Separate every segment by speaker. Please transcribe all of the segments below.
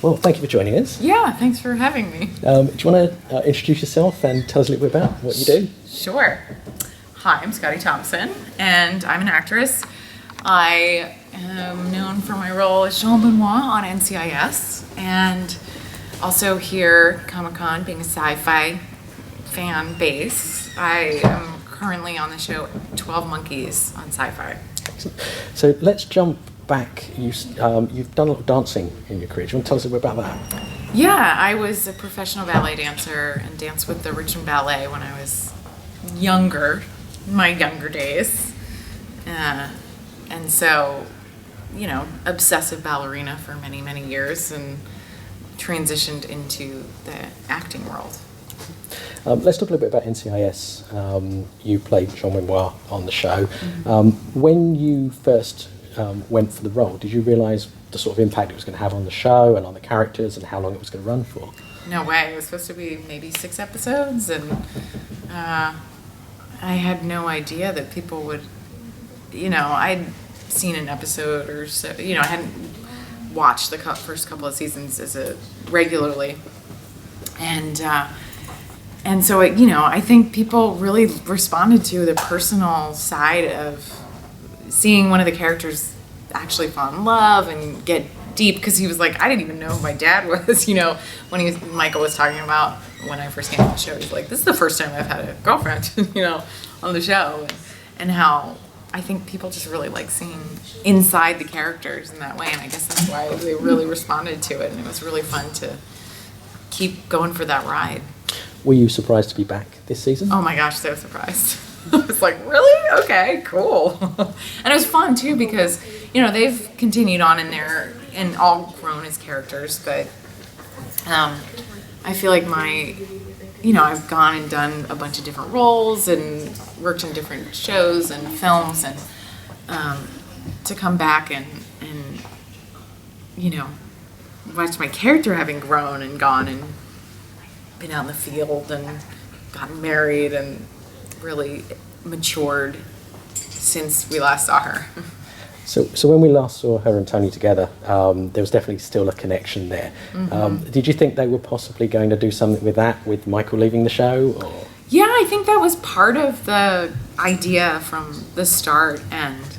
Speaker 1: Well, thank you for joining us.
Speaker 2: Yeah, thanks for having me.
Speaker 1: Do you want to introduce yourself and tell us a little bit about what you do?
Speaker 2: Sure. Hi, I'm Scottie Thompson, and I'm an actress. I am known for my role as Jean Benoit on NCIS, and also here at Comic-Con, being a sci-fi fan base. I am currently on the show 12 Monkeys on Sci-Fi.
Speaker 1: Excellent. So let's jump back. You've done a lot of dancing in your career. Do you want to tell us a bit about that?
Speaker 2: Yeah, I was a professional ballet dancer and danced with the Richmond Ballet when I was younger, my younger days. And so, you know, obsessive ballerina for many, many years and transitioned into the acting world.
Speaker 1: Let's talk a little bit about NCIS. You played Jean Benoit on the show.
Speaker 2: Mm-hmm.
Speaker 1: When you first went for the role, did you realise the sort of impact it was going to have on the show and on the characters and how long it was going to run for?
Speaker 2: No way. It was supposed to be maybe 6 episodes, and I had no idea that people would, you know, I'd seen an episode or so, you know, I hadn't watched the first couple of seasons regularly. And so, you know, I think people really responded to the personal side of seeing one of the characters actually fall in love and get deep, because he was like, I didn't even know who my dad was, you know, when Michael was talking about when I first came on the show, he's like, this is the first time I've had a girlfriend, you know, on the show, and how I think people just really like seeing inside the characters in that way, and I guess that's why they really responded to it, and it was really fun to keep going for that ride.
Speaker 1: Were you surprised to be back this season?
Speaker 2: Oh my gosh, so surprised. I was like, really? Okay, cool. And it was fun too, because, you know, they've continued on in there and all grown as characters, but I feel like I've gone and done a bunch of different roles and worked in different shows and films, and to come back and you know, watch my character having grown and gone and been out in the field and gotten married and really matured since we last saw her.
Speaker 1: So when we last saw her and Tony together, there was definitely still a connection there.
Speaker 2: Mm-hmm.
Speaker 1: Did you think they were possibly going to do something with that, with Michael leaving the show? Or?
Speaker 2: Yeah, I think that was part of the idea from the start, and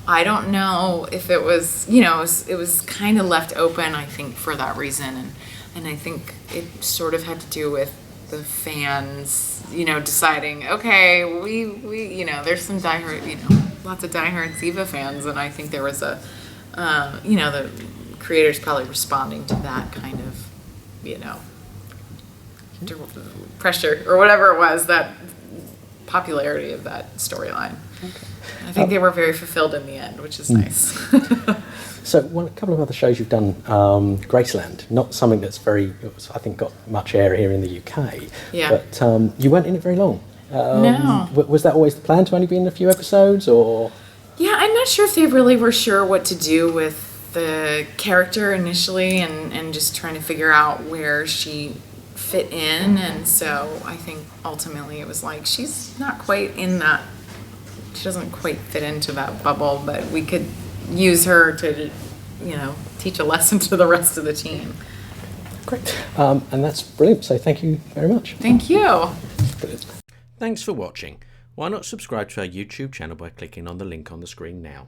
Speaker 2: I don't know if it was, you know, it was kind of left open, I think, for that reason, and I think it sort of had to do with the fans, you know, deciding, okay, we you know, there's some diehard, you know, lots of diehard Ziva fans, and I think there was a, you know, the creators probably responding to that kind of, you know, pressure or whatever it was, that popularity of that storyline. Okay. I think they were very fulfilled in the end, which is nice.
Speaker 1: So, a couple of other shows you've done, Graceland, not something that's I think got much air here in the UK.
Speaker 2: Yeah.
Speaker 1: But you weren't in it very long.
Speaker 2: No.
Speaker 1: Was that always the plan, to only be in a few episodes, or?
Speaker 2: Yeah, I'm not sure if they really were sure what to do with the character initially, and just trying to figure out where she fit in, and so I think ultimately it was like, she's not quite in that, she doesn't quite fit into that bubble, but we could use her to, you know, teach a lesson to the rest of the team.
Speaker 1: Great. And that's brilliant, so thank you very much.
Speaker 2: Thank you.
Speaker 1: Brilliant.
Speaker 3: Thanks for watching. Why not subscribe to our YouTube channel by clicking on the link on the screen now.